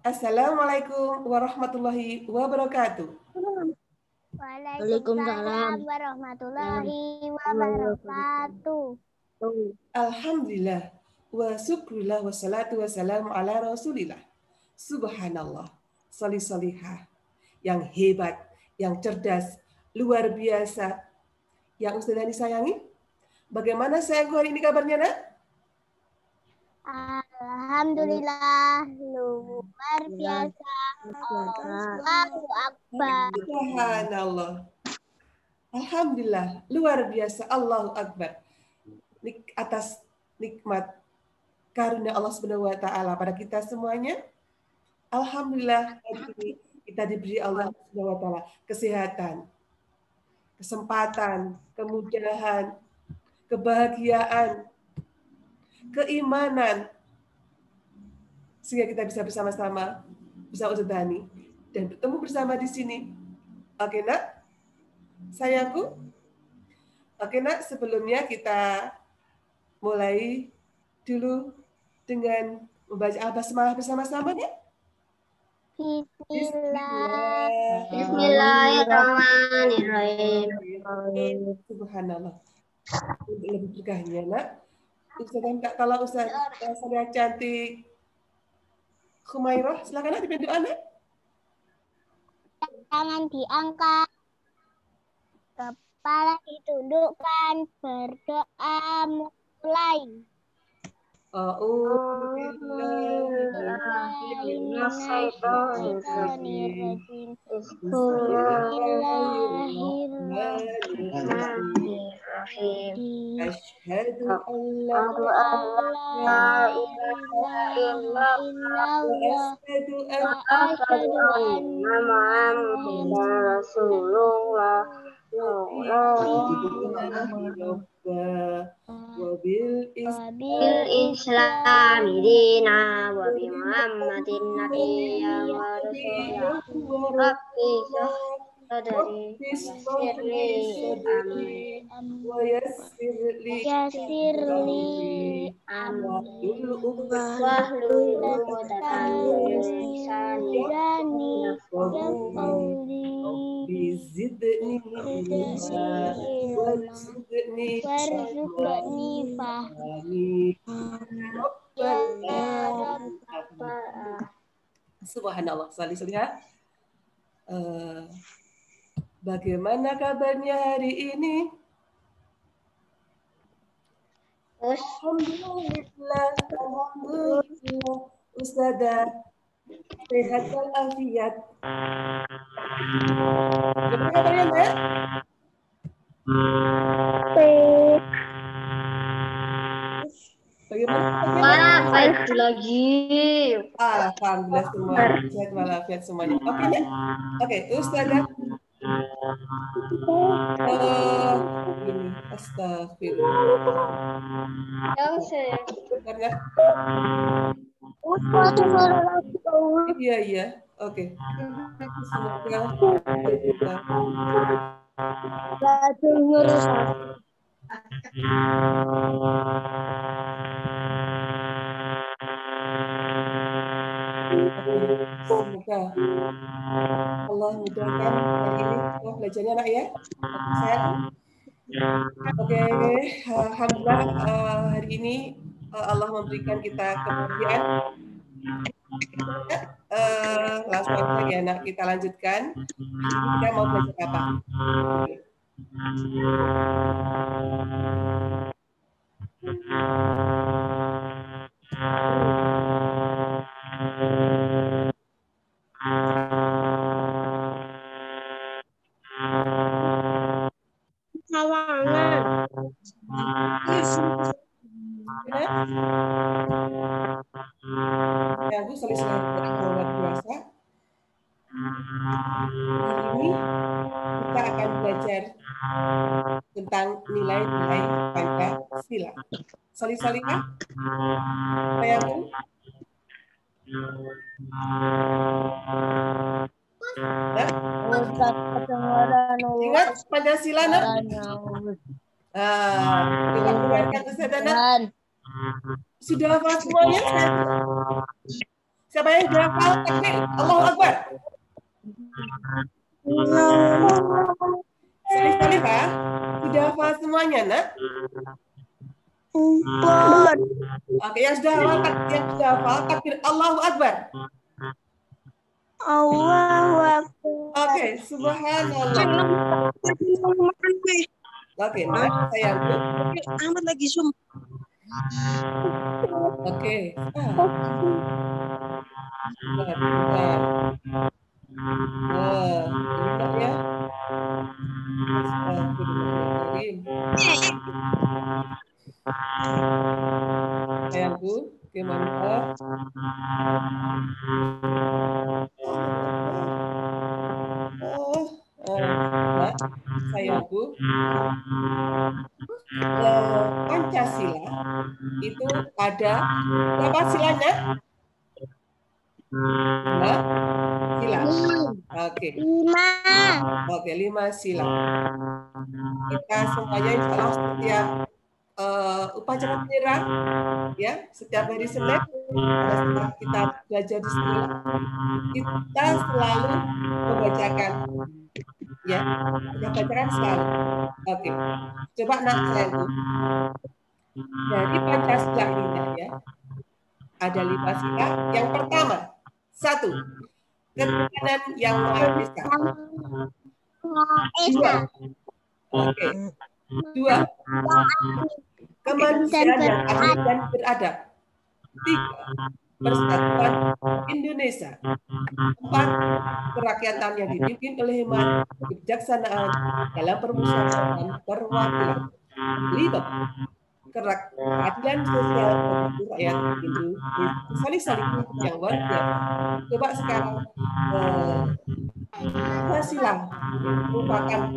Assalamualaikum warahmatullahi wabarakatuh. Waalaikumsalam warahmatullahi wabarakatuh. Alhamdulillah wa syukrulillah wassalatu wassalamu ala rasulillah. Subhanallah, solihah, yang hebat, yang cerdas, luar biasa, yang Ustazah disayangi. Bagaimana sayangku hari ini kabarnya, nak? Alhamdulillah, luar biasa. Allahu Akbar. Subhanallah. Alhamdulillah, luar biasa. Allahu Akbar. Atas nikmat karunia Allah Subhanahu wa taala pada kita semuanya. Alhamdulillah hari ini kita diberi Allah Subhanahu wa taala kesehatan, kesempatan, kemudahan, kebahagiaan, keimanan, sehingga kita bisa bersama-sama bersama Ustaz Dhani dan bertemu bersama di sini. Oke, nak? Sayangku. Oke, nak, sebelumnya kita mulai dulu dengan membaca al-basmalah bersama-sama ya. Bismillahirrahmanirrahim. Subhanallah. Untuk lebih berkahnya, nak. Ustazah minta tolong Ustazah cantik Khumairah, silakan nak dibantu anak. Tangan diangkat, kepala ditundukkan, berdoa mulai. Bismillahirrahmanirrahim. Asyhadu an la ilaha illallah wa asyhadu anna Muhammadan Rasulullah. Wabil Islam dina wa bi Muhammadin nabiyya wa rasulah. Rabbi sadri wa yassirli amri wahlul 'uqdatam min lisani bizidni warzuqni fahmi. Subhanallah, salih-salihah. Bagaimana kabarnya hari ini? Alhamdulillah, alhamdulillah. Ustazah, sehat walafiat. Bagaimana kabarnya, Mbak? Bagaimana? baik lagi. Alhamdulillah semua sehat walafiat semuanya. Oke, Nek? Oke, Ustazah. Ini astagfirullah. Karena iya. Oke. Semoga kita semoga Allah mudahkan hari ini belajarnya, nak ya. Oke, alhamdulillah hari ini Allah memberikan kita kebahagiaan. Langsung saja ya, nak, kita lanjutkan. Kita mau belajar apa? Ya, Bu, sering-sering luar biasa. Hari ini kita akan belajar tentang nilai-nilai Pancasila. Salih-salihah, sayangku. Ingat Pancasila, nak? Dilakukan Ustazah. Sudah hafal semuanya? Siapa yang sudah hafal takbir? Allahu Akbar. Salih-salihah, sudah hafal semuanya, nak? Oke, yang sudah hafal takbir Allahu Akbar. Allahu Akbar. Oke, subhanallah. Oke, nak, sayangku. Ahmad lagi Zoom. Oke. Bentar. Bentar ya. Astagfirullahaladzim. Sayangku, gimana? Nah, sayangku, Pancasila itu ada berapa silanya? Nah, sila. Oke. 5. Oke, 5 sila. Kita semuanya insya Allah setiap upacara bendera, ya, setiap hari Senin pada saat kita belajar di sekolah, kita selalu membacakan, ya, kita bacakan selalu. Oke, coba nak sayangku, dari Pancasila ini ya, ada 5 sila. Yang pertama, 1, ketuhanan yang Maha Esa. 2, oke. 2, kemanusiaan yang adil dan beradab. 3, persatuan Indonesia. 4, kerakyatan yang dipimpin oleh hikmat, kebijaksanaan dalam permusyawaratan perwakilan. 5, keadilan sosial bagi rakyat Indonesia. Saling-saling yang luar biasa. Coba sekarang Pancasila merupakan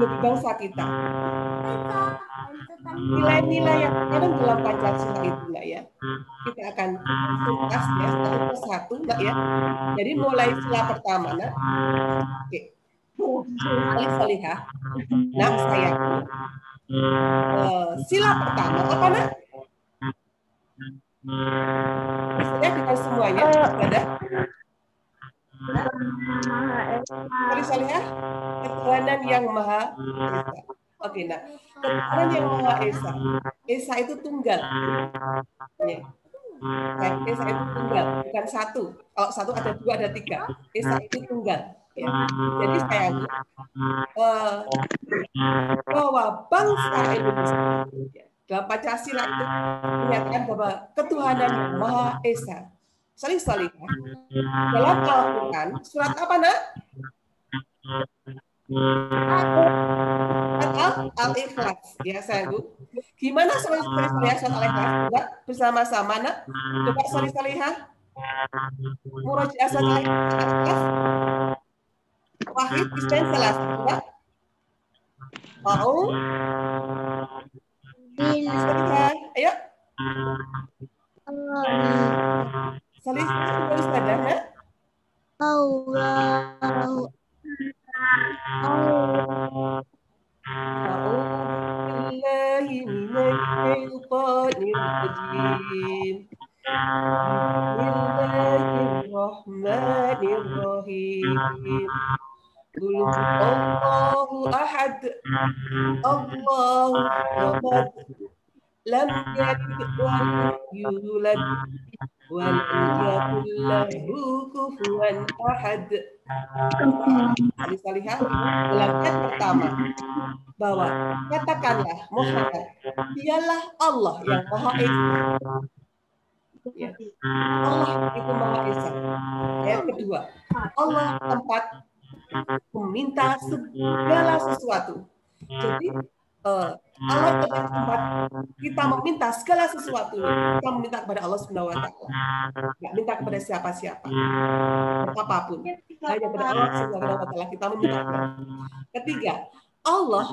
lebih bangsa kita. Nilai-nilai yang terkandung dalam Pancasila itu, nak, ya, kita akan tuntas ya satu persatu, nak, ya. Jadi mulai sila pertama, nak. Oke. Salih-salihah. Nah, sayangku. Sila pertama apa, nak? Misalnya dengan semuanya ada. Salih-salihah, ketuhanan yang Maha Esa. Oke, nah, ketuhanan yang Maha Esa. Esa itu tunggal. Ya. Esa itu tunggal, bukan satu. Kalau satu ada 2, ada 3. Esa itu tunggal. Ya. Jadi sayang, bahwa bangsa Indonesia, ya, dalam Pancasila itu menyatakan bahwa ketuhanan yang Maha Esa. Salih-salihah. Dalam Al-Quran, surat apa, nak? Al-Ikhlas. Ya, sayangku. Gimana salih-salihah surat Al-Ikhlas? Coba bersama-sama, nak. Coba salih-salihah. Murojaah surat Al-Ikhlas. Wahid, Ismail, Salas. Coba. Mau? Salih-salihah. Ayo. Salih-salihah harus sadar, nak. Allahu A'udzubillahi minasyaitonirrajim. Bismillahirrahmanirrahim. Qul huwallahu ahad. Allahu samad. Lam yalid wa lam yulad wa lam yakul lahu kufuwan ahad. Salih-salihah, dalam ayat pertama bahwa katakanlah Muhammad, dialah Allah yang Maha Esa. Ya. Allah itu Maha Esa. Ayat kedua, Allah tempat meminta segala sesuatu. Jadi Allah tempat kita meminta segala sesuatu. Kita meminta kepada Allah Subhanahu wa Ta'ala. Nggak minta kepada siapa-siapa. Apapun. Hanya kepada Allah Subhanahu wa Ta'ala kita meminta. Ketiga, Allah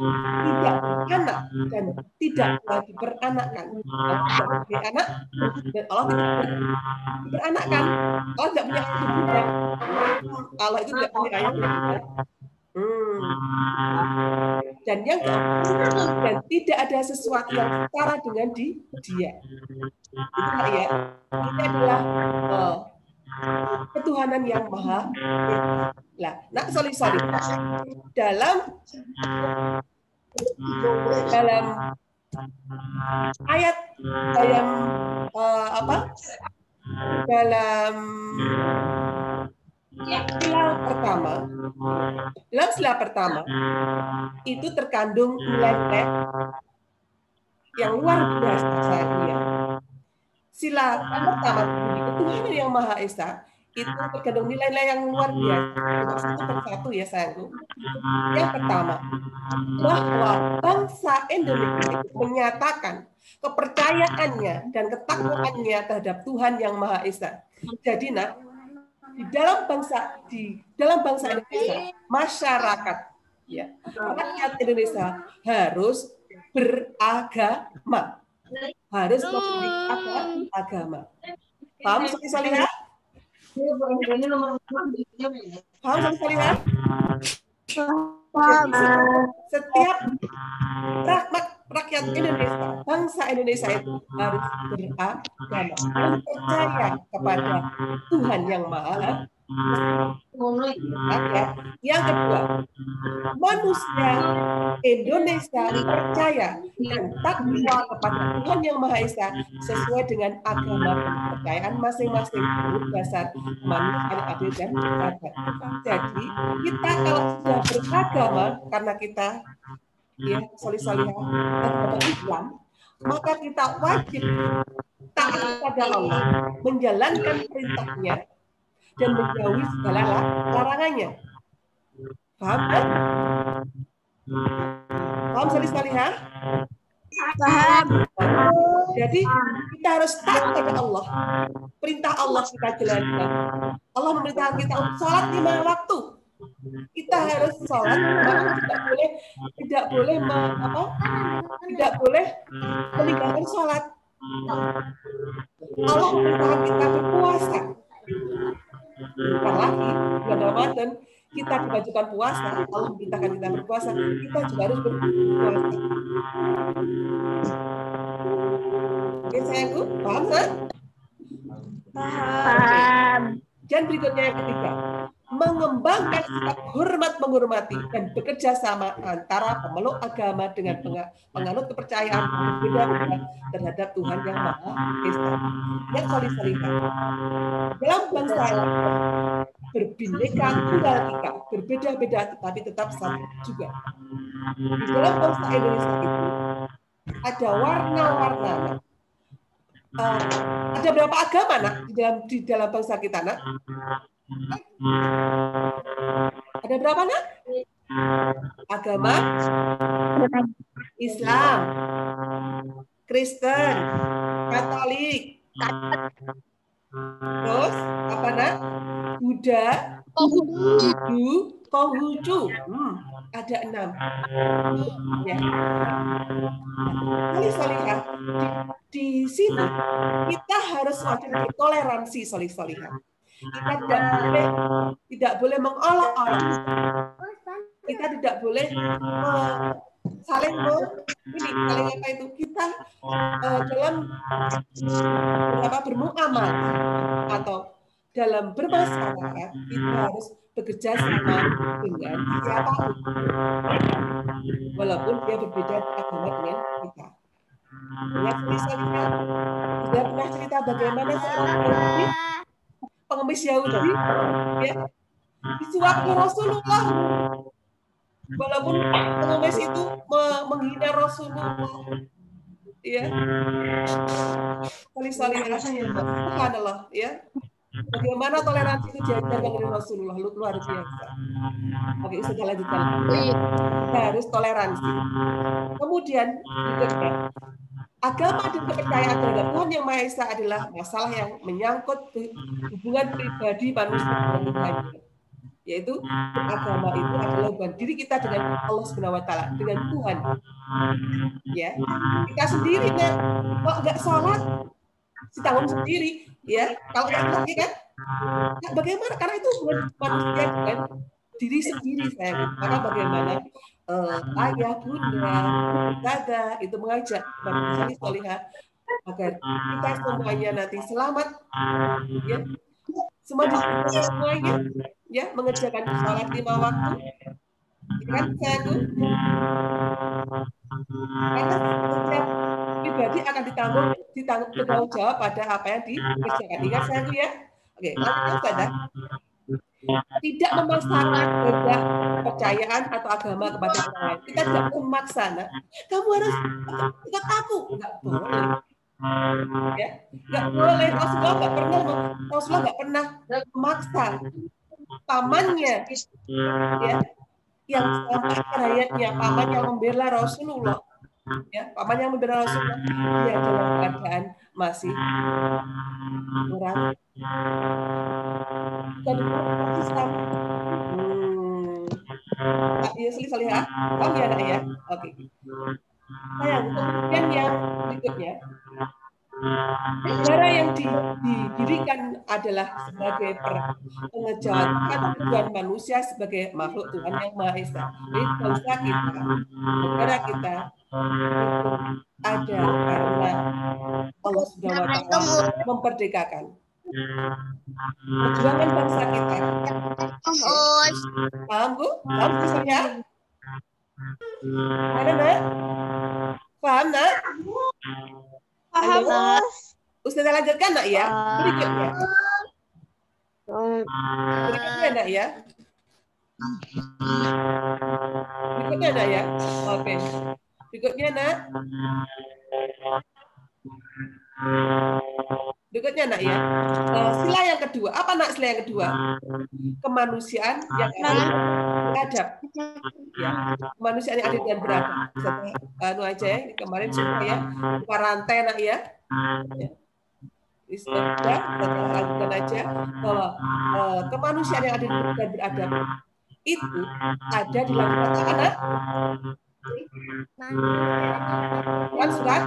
tidak beranak dan tidak lagi beranakkan. Allah tidak punya anak dan Allah tidak beranakkan. Allah tidak punya ayah juga. Allah itu tidak punya ayah juga. Dan yang keempat, dan tidak ada sesuatu yang setara dengan dia. Itu ya. Ini adalah ketuhanan yang maha esa. Nah, sorry. Dalam ayat dalam dalam sila pertama itu terkandung nilai-nilai yang luar biasa ya. Sila pertama ketuhanan yang maha esa itu terkandung nilai-nilai yang luar biasa. Untuk satu persatu ya sayangku. Yang pertama, bahwa bangsa Indonesia itu menyatakan kepercayaannya dan ketakwaannya terhadap Tuhan yang Maha Esa. Jadi di dalam bangsa Indonesia, masyarakat ya, rakyat Indonesia harus beragama. Harus memiliki agama. Paham sekali ya? Paham sekali setiap rakyat Indonesia, bangsa Indonesia itu harus beragama, percaya kepada Tuhan yang Maha Esa. Yang kedua, manusia Indonesia percaya dan takwa kepada Tuhan yang Maha Esa sesuai dengan agama dan kepercayaan masing-masing berdasar kemanusiaan adil dan beradab. Jadi kita kalau sudah beragama karena kita ya solih-solihah dan Islam, maka kita wajib taat kepada Allah, menjalankan perintahnya dan menjauhi segala larangannya. Paham kan? Paham solih-solihah? Paham. Jadi kita harus taat kepada Allah. Perintah Allah kita jalankan. Allah memerintahkan kita untuk sholat 5 waktu. Kita harus sholat, tidak boleh meninggalkan sholat. Allah memerintahkan kita berpuasa. Bukan lagi bulan Ramadan kita dibajukan puasa, Allah memerintahkan kita berpuasa, kita juga harus berpuasa. Oke sayangku, paham kan? Paham. Dan berikutnya yang ketiga, mengembangkan sikap hormat menghormati dan bekerja sama antara pemeluk agama dengan penganut kepercayaan berbeda-beda terhadap Tuhan yang Maha Esa. Yang solih-solihah. Dalam bangsa berbineka tunggal ika, berbeda-beda tetapi tetap satu juga. Di dalam bangsa Indonesia itu ada warna-warna. Ada berapa agama nak di dalam bangsa kita nak? Ada berapa nak? Agama Islam, Kristen, Katolik, terus apa nak? Buddha, Hindu, Konghucu. Ada 6. Ya. Solih-solihah. Di sini kita harus wajib toleransi solih-solihah. Kita tidak boleh mengolok-olok. Kita tidak boleh saling apa itu kita dalam bermuamalah atau dalam bermasyarakat kita harus bekerja sama dengan siapapun, walaupun dia berbeda agama dengan kita. Sudah pernah cerita bagaimana seorang pengemis Yahudi ya disuap oleh Rasulullah, walaupun pengemis itu menghina Rasulullah ya. Solih-solihah, subhanallah ya. Bagaimana toleransi itu diajarkan oleh Rasulullah, luar biasa. Oke, sudah lanjutkan. Kita harus toleransi. Kemudian agama dan kepercayaan terhadap Tuhan yang Maha Esa adalah masalah yang menyangkut hubungan pribadi manusia dengan Tuhan. Yaitu agama itu adalah hubungan diri kita dengan Allah Subhanahu wa taala, dengan Tuhan. Ya. Kita sendiri kok enggak sholat setahun sendiri ya, kalau nggak ngerti kan bagaimana, karena itu hubungan manusia dengan diri sendiri sayang. Maka bagaimana ayah, bunda, dada itu mengajak kepada solihah agar kita semuanya nanti selamat, ya, semuanya, ya, mengerjakan sholat 5 waktu, ya kan sayangku? Karena setiap pribadi akan bertanggung jawab pada apa yang dikerjakan. Ingat sayangku ya. Oke, lanjut saja. Tidak memaksakan kehendak kepercayaan atau agama kepada orang lain. Kita tidak memaksa, nah. Kamu harus ikut aku, nggak boleh. Ya, nggak boleh. Rasulullah nggak pernah memaksa pamannya, ya, yang sampai rakyatnya, paman yang membela Rasulullah, ya, paman yang membela Rasulullah, dia dalam keadaan masih kurang dan Islam. Ya, lihat, paham ya nak ya? Oke. Sayang, kemudian yang berikutnya, negara yang didirikan adalah sebagai pengejauhan tujuan manusia sebagai makhluk Tuhan yang Maha Esa. Jadi bangsa kita, negara kita itu ada karena Allah Subhanahu wa Ta'ala memperdekakan. Perjuangan bangsa kita. Paham Bu? Paham Bu saya? Mana nak? Paham nak? Paham. Ustazah lanjutkan nak ya? Berikutnya. Berikutnya nak ya? Berikutnya nak ya? Oke. Berikutnya nak? Berikutnya nak ya? Sila yang kedua. Apa nak sila yang kedua? Kemanusiaan yang beradab. Ya, kemanusiaan yang adil dan beradab. Anu aja ya, kemarin sudah ya, buka rantai nak ya. Sudah lanjutkan aja bahwa kemanusiaan yang adil dan beradab itu ada di dalam anak surat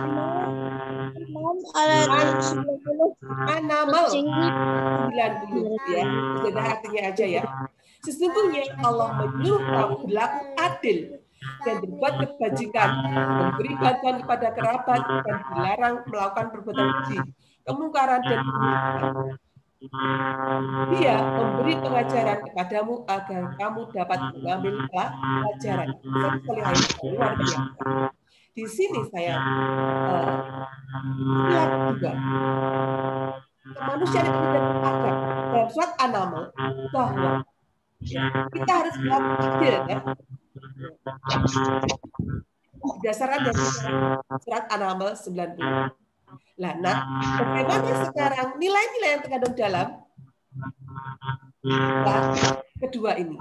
An-Naml 90 ya. Sudah artinya aja ya. Sesungguhnya Allah menyuruh kamu berlaku adil dan berbuat kebajikan, memberi bantuan kepada kerabat dan dilarang melakukan perbuatan keji, kemungkaran dan kemusyrikan. Dia memberi pengajaran kepadamu agar kamu dapat mengambil pelajaran. Luar biasa. Di sini saya lihat juga kemanusiaan itu ada dalam surat An-Naml bahwa kita harus berlaku adil ya. Berdasarkan dari surat An-Naml 90. Nah, bagaimana sekarang nilai-nilai yang terkandung dalam kedua ini?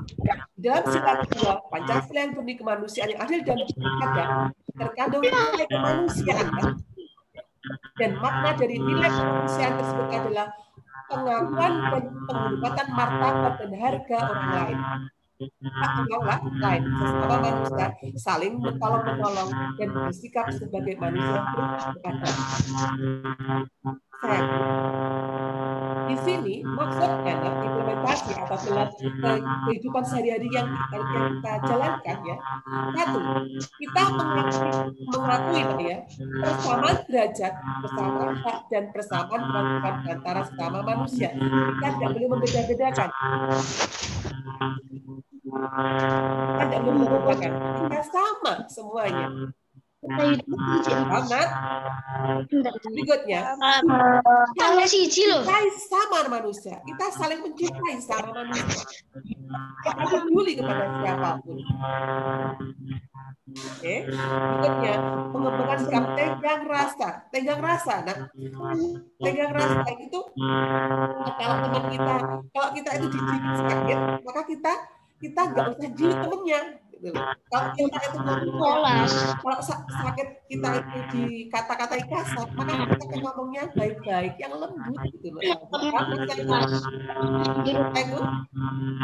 Dalam sila kedua, Pancasila yang murni kemanusiaan yang adil dan beradab, terkandung nilai kemanusiaan. Dan makna dari nilai kemanusiaan tersebut adalah pengakuan dan penghormatan martabat dan harga orang lain. Sesama manusia saling menolong dan bersikap sebagai manusia beradab. Di sini maksudnya implementasi atau kehidupan sehari-hari yang kita jalankan ya. Satu, kita mengakui ya persamaan derajat, persamaan hak dan persamaan kewajiban antara sesama manusia. Kita tidak boleh membeda-bedakan. Kita sama semuanya. Amat. Berikutnya, kita sama manusia. Kita saling mencintai sama manusia. Kita peduli kepada siapapun. Oke. Berikutnya, mengembangkan sikap tenggang rasa. Tenggang rasa, nah, tenggang rasa itu kalau teman kita, kalau kita itu dijijik sakit, maka kita nggak usah jijik temennya. Kalau kita itu kalau sakit kita itu dikata-katai kasar, maka kita akan ngomongnya baik-baik, yang lembut gitu loh.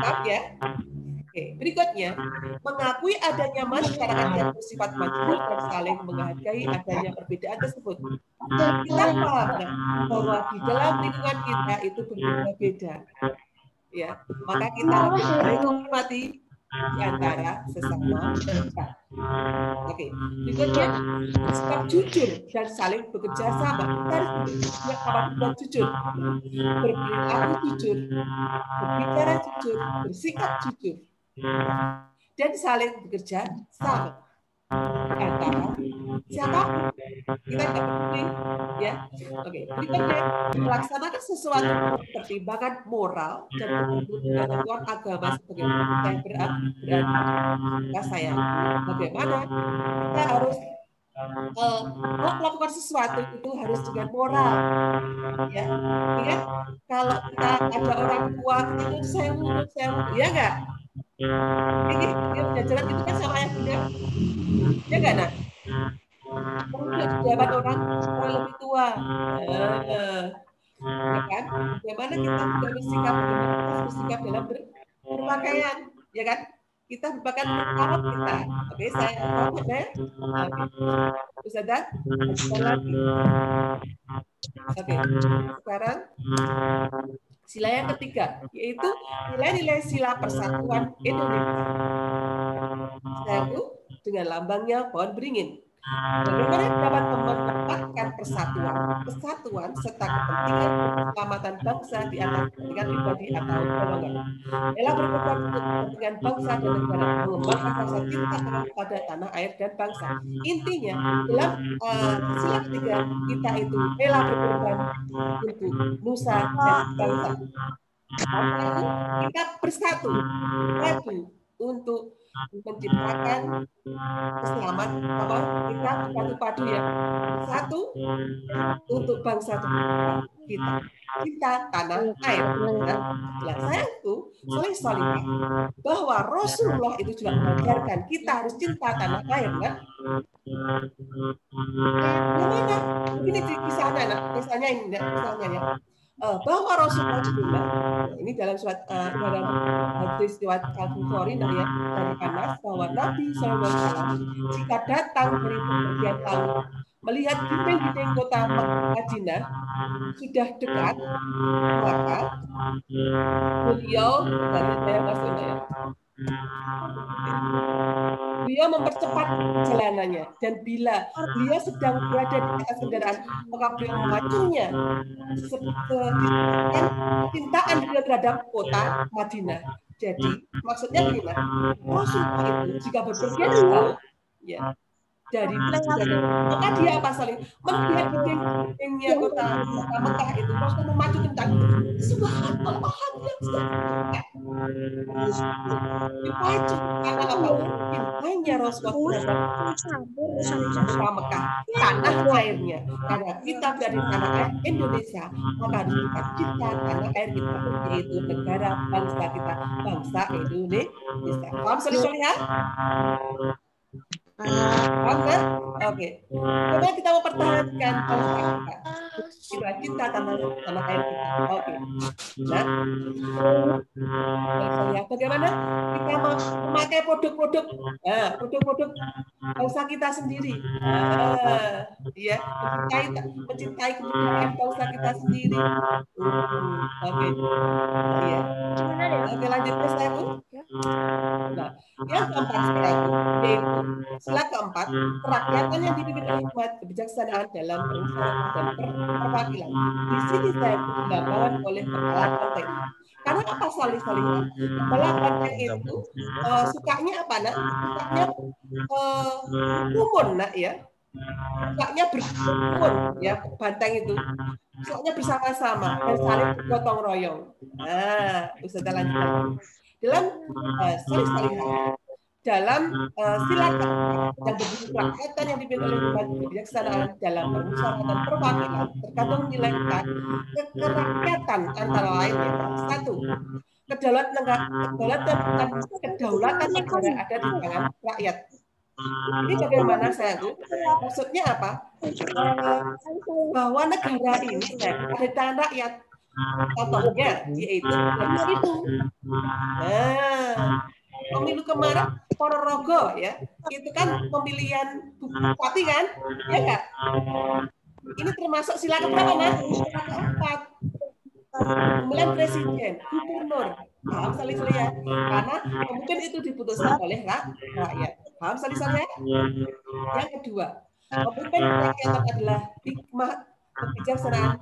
Maaf ya. Oke, berikutnya mengakui adanya masyarakat yang bersifat majemuk dan saling menghargai adanya perbedaan tersebut. Kita paham bahwa di dalam lingkungan kita itu berbeda-beda. ya, maka kita lebih saling menghormati di antara sesama kita. Oke, berikutnya sikap jujur dan saling bekerja sama. Kita harus bersikap apabila jujur, berperilaku jujur, berbicara jujur, bersikap jujur, dan saling bekerja sama di antara siapa kita tidak peduli, ya. Oke, berikutnya melaksanakan sesuatu pertimbangan moral dan ketentuan agama sebagai saya beragama saya. Bagaimana kita harus kalau melakukan sesuatu itu harus dengan moral, ya. Ingat kalau kita ada orang tua kita itu saya, ya enggak? Ini jalan itu kan sama ayah bunda, ya enggak nak? Untuk jabat orang yang lebih tua, ya kan? Bagaimana kita juga bersikap, dalam berpakaian, ya kan? Kita berpakaian menurut kita. Oke, saya oke. Ustazah, lagi. Oke, sekarang sila yang ketiga, yaitu nilai-nilai sila persatuan Indonesia. Satu, dengan lambangnya pohon beringin. Bagaimana dapat menempatkan kesatuan serta kepentingan keselamatan bangsa di atas kepentingan pribadi atau golongan. Ialah berkorban untuk kepentingan bangsa dan negara, mengembangkan rasa cinta kepada tanah air dan bangsa. Intinya, dalam sila ketiga kita itu rela berkorban untuk nusa dan bangsa. Kita bersatu untuk menciptakan keselamatan kita bersatu-padu ya, satu untuk bangsa kita, cinta tanah air. Nah, saya itu soleh bahwa Rasulullah itu juga mengajarkan kita harus cinta tanah air, kan? Gimana? Ini kisahnya, kisahnya ini, kisahnya ya. Bahwa Rasulullah juga ini dalam surat dalam hadis riwayat Al-Bukhari ya, dari Anas bahwa Nabi SAW jika datang dari bepergian laut melihat dinding-dinding kota Madinah sudah dekat, maka beliau dari saya maksudnya ya, beliau mempercepat perjalanannya, dan bila beliau sedang berada di atas kendaraan maka beliau memacunya cintaan beliau terhadap kota Madinah. Jadi maksudnya gimana? Rasulullah itu jika berpergian jauh, ya, dari maka dia apa saling melihat dinding-dindingnya kota Mekah itu Rasul memacu tentang subhanallah dipacu karena apa? Hanya Rasulullah kota Mekah, tanah airnya. Karena kita berada di tanah air Indonesia, maka harus kita cinta tanah air kita, yaitu negara bangsa kita, bangsa Indonesia. Paham soleh-solehah? Oke. Coba kita mempertahankan bangsa kita. Kita cinta tanah air kita. Oke. Nah, bagaimana kita memakai produk-produk bangsa kita sendiri. Ya, mencintai kebudayaan bangsa kita sendiri. Oke. Iya. Oke, lanjut ke saya, Bu. Nah, yang keempat sekarang yaitu sila keempat, kerakyatan yang dipimpin oleh hikmat kebijaksanaan dalam permusyawaratan dan perwakilan. Di sini saya dilambangkan oleh kepala banteng. Karena apa salih-salihnya? Kepala banteng itu sukanya apa, nak? Sukanya rumun, nak, ya. Sukanya berkumpul, ya, banteng itu. Sukanya bersama-sama dan saling bergotong royong. Nah, Ustazah lanjutkan. Dalam salih-salihah, dalam sila keempat yang berbunyi kerakyatan yang dipimpin oleh hikmat kebijaksanaan dalam permusyawaratan perwakilan terkandung nilai kerakyatan antara lain ya. Satu, kedaulatan negara ada di tangan rakyat. Ini bagaimana saya, Bu? Maksudnya apa? Bahwa negara ini ada di tangan rakyat. Contohnya yaitu itu. Pemilu kemarin Ponorogo ya, itu kan pemilihan bupati kan, ya enggak? Ini termasuk sila keberapa, Mas? Sila keempat. Pemilihan presiden, gubernur. Paham salih ya? Karena pemimpin itu diputuskan oleh rakyat. Paham salih ya? Yang kedua, pemimpin rakyat adalah hikmah kebijaksanaan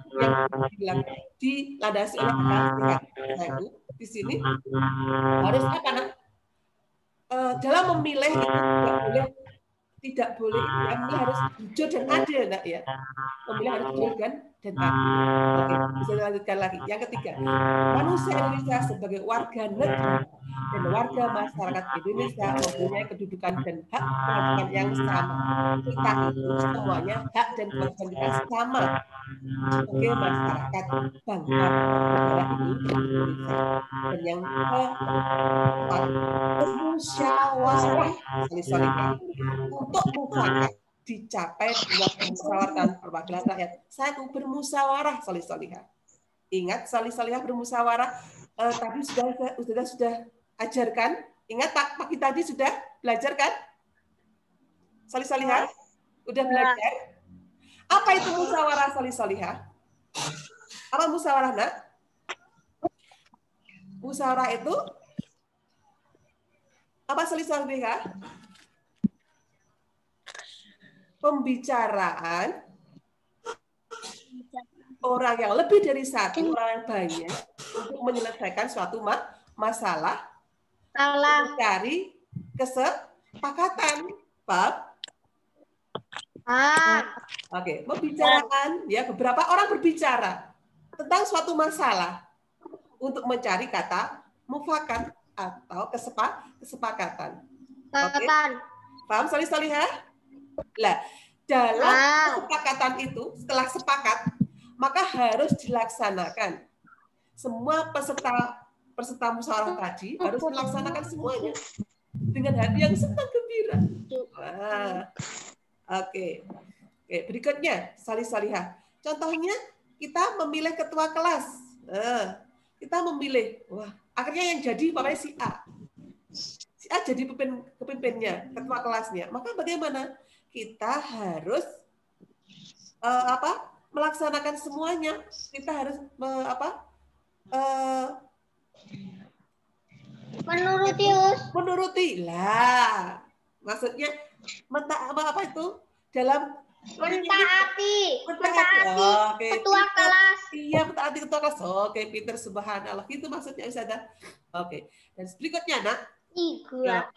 yang dilandasi oleh akal sehat. Nah, itu di sini harus apa nak? Dalam memilih itu tidak boleh ya, memilih harus jujur dan adil nak ya. Memilih harus jujur dan adil. Oke, bisa dilanjutkan lagi. Yang ketiga, manusia Indonesia sebagai warga negara dan warga masyarakat Indonesia mempunyai kedudukan dan hak kewajiban yang sama. Kita itu semuanya hak dan kewajiban kita sama sebagai masyarakat bangsa negara ini Indonesia. Dan yang keempat, musyawarah untuk mufakat dicapai buat musyawarah perwakilan rakyat. Saya bermusyawarah solihah. Ingat solihah bermusyawarah. Tadi sudah ajarkan. Ingat pagi tadi sudah belajar kan? Solihah udah belajar. Apa itu musyawarah solihah? Apa musyawarah nak? Musyawarah itu apa solihah? Pembicaraan orang yang lebih dari satu, orang yang banyak untuk menyelesaikan suatu masalah, mencari kesepakatan. Paham? Oke, pembicaraan ya, beberapa orang berbicara tentang suatu masalah untuk mencari kata mufakat atau kesepakatan. Oke. Paham solihah? Nah, dalam kesepakatan itu, setelah sepakat, maka harus dilaksanakan. Semua peserta musyawarah tadi harus melaksanakan semuanya dengan hati yang senang gembira. Oke. Berikutnya, salihah. Contohnya, kita memilih ketua kelas. Kita memilih, akhirnya yang jadi pokoknya si A. Si A jadi pemimpinnya, ketua kelasnya. Maka bagaimana? Kita harus melaksanakan semuanya. Kita harus menuruti lah. Maksudnya apa itu? Dalam mentaati ketua kelas. Iya, mentaati ketua kelas. Oke, pinter, subhanallah. Itu maksudnya Ustazah. Oke. Dan berikutnya nak. Iya.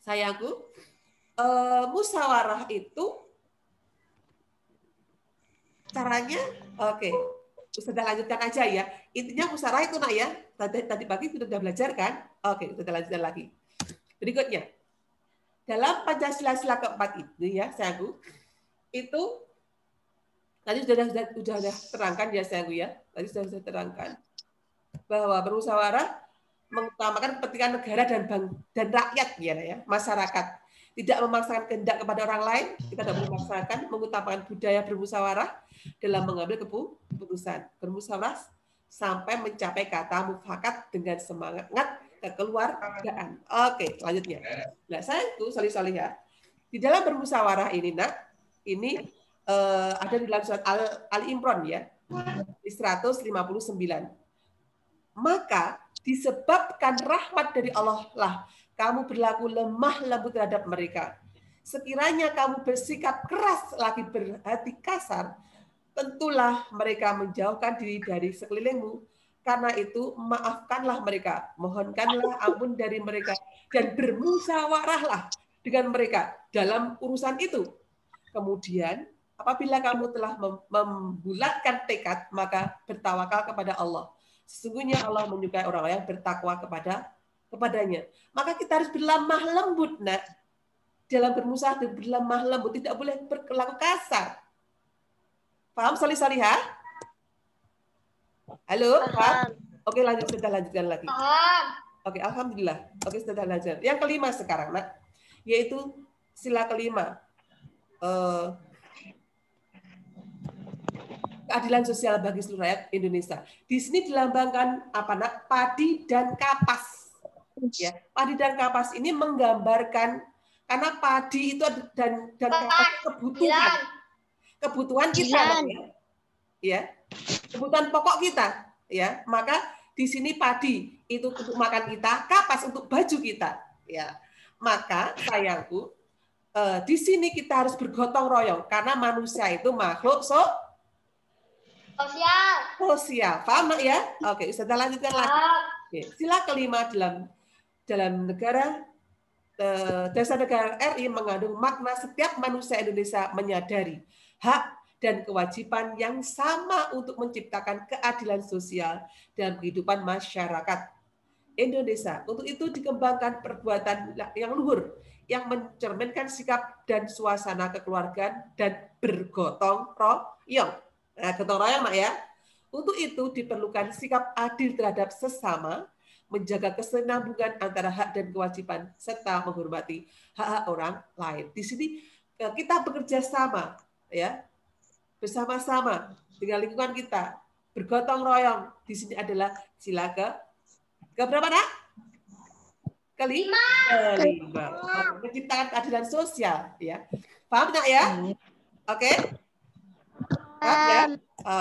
Sayangku, musyawarah itu caranya, oke. Sudah lanjutkan aja ya. Intinya musyawarah itu nak ya. Tadi pagi sudah belajar kan? Oke, sudah lanjutkan lagi. Berikutnya. Dalam Pancasila sila keempat itu ya, sayangku, itu tadi sudah terangkan ya sayangku ya. Tadi sudah terangkan bahwa bermusyawarah mengutamakan kepentingan negara dan rakyat ya, masyarakat. Tidak memaksakan kehendak kepada orang lain, kita tidak memaksakan, mengutamakan budaya bermusyawarah dalam mengambil keputusan. Bermusyawarah sampai mencapai kata mufakat dengan semangat kekeluargaan. Oke, selanjutnya. Nah, saya itu solihah. Di dalam bermusyawarah ini, nak, ini ada di dalam surat Ali Imran ya, di 159. Maka disebabkan rahmat dari Allah lah kamu berlaku lemah lembut terhadap mereka. Sekiranya kamu bersikap keras lagi berhati kasar, tentulah mereka menjauhkan diri dari sekelilingmu. Karena itu maafkanlah mereka, mohonkanlah ampun dari mereka, dan bermusyawarahlah dengan mereka dalam urusan itu. Kemudian apabila kamu telah membulatkan tekad, maka bertawakal kepada Allah. Sesungguhnya Allah menyukai orang yang bertakwa kepadanya. Maka kita harus berlemah lembut, nak. Dalam bermusyawarah berlemah lembut, tidak boleh berlaku kasar. Paham salihah? Halo, paham? Oke, kita lanjutkan lagi. Paham. Oke, alhamdulillah. Oke, sudah lanjut. Yang kelima sekarang, nak, yaitu sila kelima. Keadilan sosial bagi seluruh rakyat Indonesia. Di sini dilambangkan apa, nak? Padi dan kapas. Ya, padi dan kapas ini menggambarkan karena padi itu dan kapas kebutuhan kita, ya. Kebutuhan pokok kita, ya. Maka di sini padi itu untuk makan kita, kapas untuk baju kita. Ya, maka sayangku, di sini kita harus bergotong royong karena manusia itu makhluk sosial. Paham ya? Oke, kita lanjutkan lagi. Oke, sila kelima dalam negara dasar negara RI mengandung makna setiap manusia Indonesia menyadari hak dan kewajiban yang sama untuk menciptakan keadilan sosial dalam kehidupan masyarakat Indonesia. Untuk itu dikembangkan perbuatan yang luhur yang mencerminkan sikap dan suasana kekeluargaan dan bergotong royong. Nah, gotong royong, Mak ya. Untuk itu diperlukan sikap adil terhadap sesama, menjaga kesinambungan antara hak dan kewajiban, serta menghormati hak-hak orang lain. Di sini kita bekerja sama, ya, bersama-sama dengan lingkungan kita, bergotong royong. Di sini adalah sila ke berapa, Nak? Kelima. Menciptakan keadilan sosial, ya. Paham, Nak ya? Oke. Paham ya?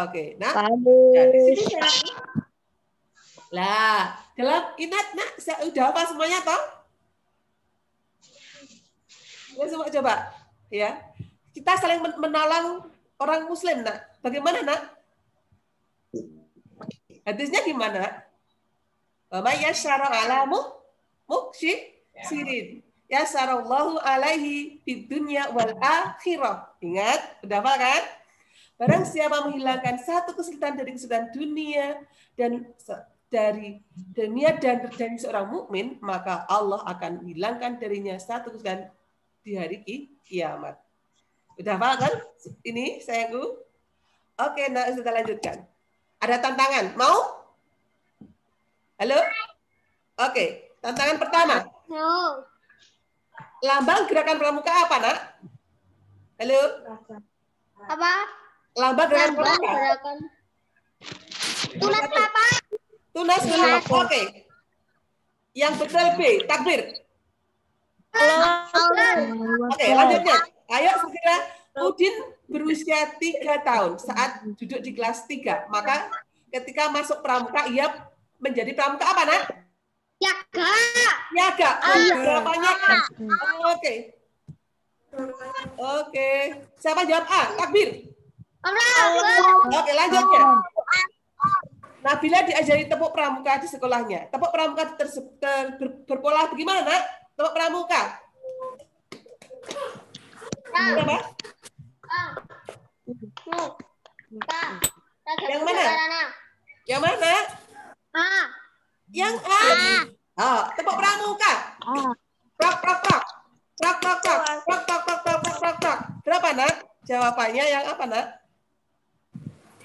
Oke. Nah, di sini saya lah, dalam inat, Nak, saya udah apa semuanya toh? Ya, semua coba, ya. Kita saling menolong orang Muslim, Nak. Bagaimana, Nak? Hadisnya gimana? Wa may yassara ala muksirin yassarallahu alaihi fid dunya wal akhirah. Ingat, udah apa kan? Barang siapa menghilangkan satu kesulitan dari kesulitan dunia dan dari seorang mukmin, maka Allah akan hilangkan darinya satu kesulitan di hari kiamat. Udah paham kan? Ini sayangku. Oke, nah kita lanjutkan. Ada tantangan. Mau? Halo? Oke, tantangan pertama. No. Lambang gerakan pramuka apa, Nak? Halo? Apa? Lambang gerakan pramuka. Tunas apa? Tunas. Oke. Yang betul B, takbir. Oke, lanjutnya. Ayo segera. Udin berusia 3 tahun saat duduk di kelas 3. Maka ketika masuk pramuka, ia menjadi pramuka apa, Nak? Yaga. Berapanya? Oke. Oke. Siapa jawab A? Takbir. Oke, lanjutnya. Nabila diajari tepuk pramuka di sekolahnya. Tepuk pramuka berpola bagaimana, Nak? Tepuk pramuka. Apa? Yang mana? Yang mana? Yang A. Tepuk pramuka. Prok, prok, prok. Prok, prok, prok. Prok, prok, prok, prok, prok, prok, prok. Berapa, Nak? Jawabannya yang apa, Nak?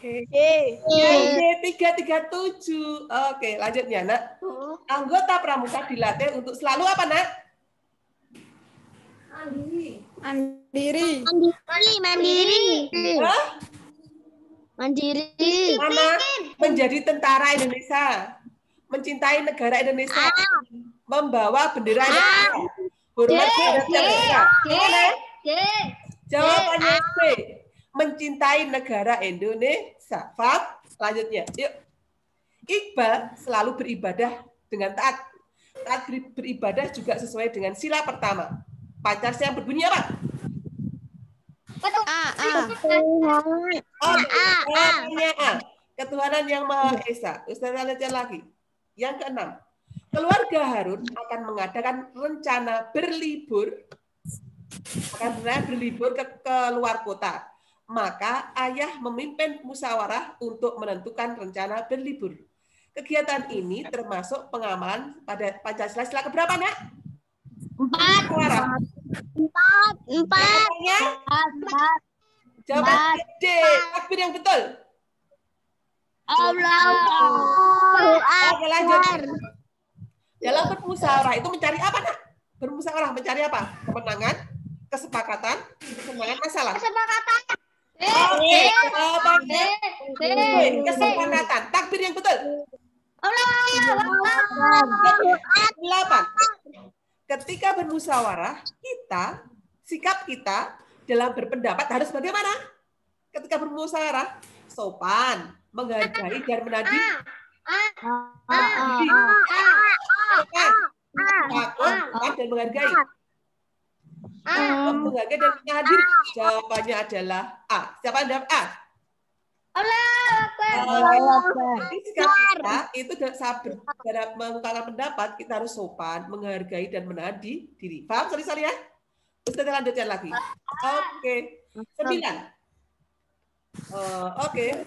D337. Oke, lanjutnya, Nak. Anggota pramuka dilatih untuk selalu apa, Nak? Mandiri. Mana? Menjadi tentara Indonesia. Mencintai negara Indonesia. Membawa bendera Indonesia. Hormat terhadap negara. Jawabannya C. Mencintai negara Indonesia. Paham? Lanjutnya. Yuk. Iqbal selalu beribadah dengan taat. Taat beribadah juga sesuai dengan sila pertama. Pancasila yang berbunyi apa? Ketuhanan yang Maha Esa. Ustaz lanjutkan lagi. Yang keenam. Keluarga Harun akan mengadakan rencana berlibur. Ke luar kota. Maka ayah memimpin musyawarah untuk menentukan rencana berlibur. Kegiatan ini termasuk pengamalan pada Pancasila sila keberapa, Nak? 4. Jawaban D. Takbir yang betul. Oke, lanjut. Dalam bermusyawarah itu mencari apa, Nak? Bermusyawarah mencari apa? Kemenangan, kesepakatan, kemenangan masalah. Kesepakatan. Oke, jawabannya D. Kesepakatan. Takbir yang betul. 8. Ketika bermusyawarah, sikap kita dalam berpendapat harus bagaimana? Ketika bermusyawarah, sopan, menghargai dan menadiri Takut dan menghargai. Menghargai dan menghadiri. Jawabannya adalah A. Siapa yang jawab A? Jadi sikap kita itu dalam mengungkapkan pendapat kita harus sopan, menghargai dan menahan diri. Paham? Sorry ya. Terus kita lanjutkan lagi. Oke. 9. Oke.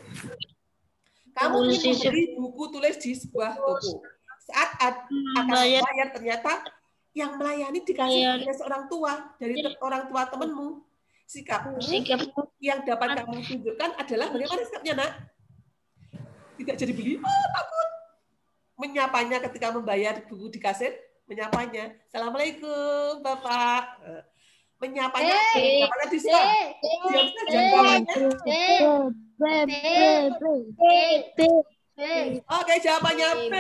Kamu membeli buku tulis di sebuah toko. Saat akan bayar ternyata yang melayani dikasih oleh seorang tua dari orang tua temanmu. Sikap yang dapat kamu tunjukkan adalah bagaimana sikapnya, Nak? Tidak jadi beli, takut. Menyapanya ketika membayar buku di kasir, menyapanya. Assalamualaikum, Bapak. Menyapanya diskon. Oke, jawabannya B.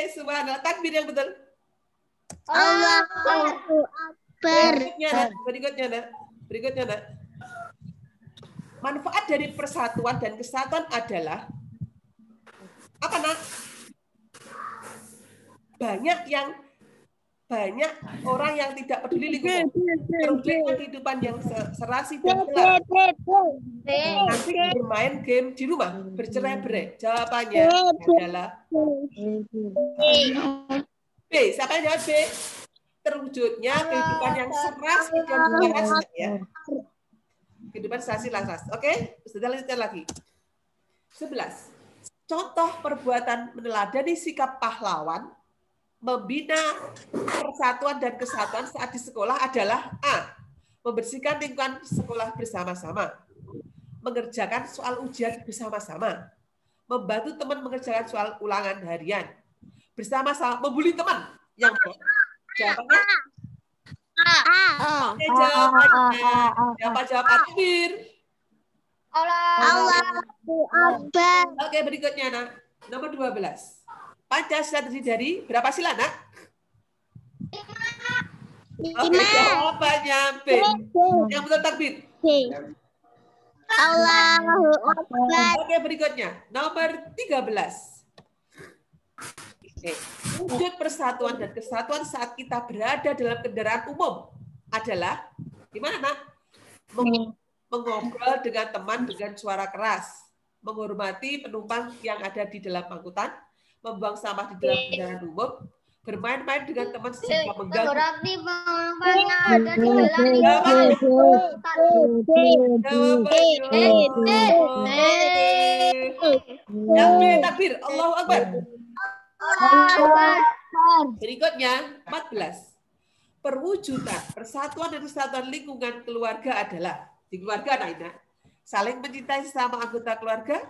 Subhanallah. Takbir yang betul. Allahu Akbar. Berikutnya, Nak. Manfaat dari persatuan dan kesatuan adalah apa, Nak? Banyak orang yang tidak peduli lingkungan, terwujudnya kehidupan yang serasi dan gelap. Nanti bermain game di rumah, bercerai-berai. Jawabannya adalah B. Siapa yang jawab B? Terwujudnya kehidupan yang serasi dan laras, ya. Kehidupan serasi laras. Oke, sudah lanjutkan lagi. 11. Contoh perbuatan meneladani sikap pahlawan membina persatuan dan kesatuan saat di sekolah adalah A. Membersihkan lingkungan sekolah bersama-sama, mengerjakan soal ujian bersama-sama, membantu teman mengerjakan soal ulangan harian, bersama-sama membuli teman yang jawabannya Oke, jawabannya jawab takbir. Allahu Akbar. Oke, berikutnya, Nak. Nomor 12. Pancasila terdiri dari berapa sila, Nak? 5. Oke, jawabannya B. Yang betul takbir. Allahu Akbar. Oke, berikutnya. Nomor 13. Wujud persatuan dan kesatuan saat kita berada dalam kendaraan umum adalah gimana, Nak? Mengobrol dengan teman dengan suara keras, menghormati penumpang yang ada di dalam angkutan, membuang sampah di dalam kendaraan umum, bermain-main dengan teman sehingga mengganggu. Takbir, Allahu Akbar. Berikutnya 14. Perwujudan persatuan dan kesatuan lingkungan keluarga adalah di keluarga, Naina, saling mencintai sesama anggota keluarga,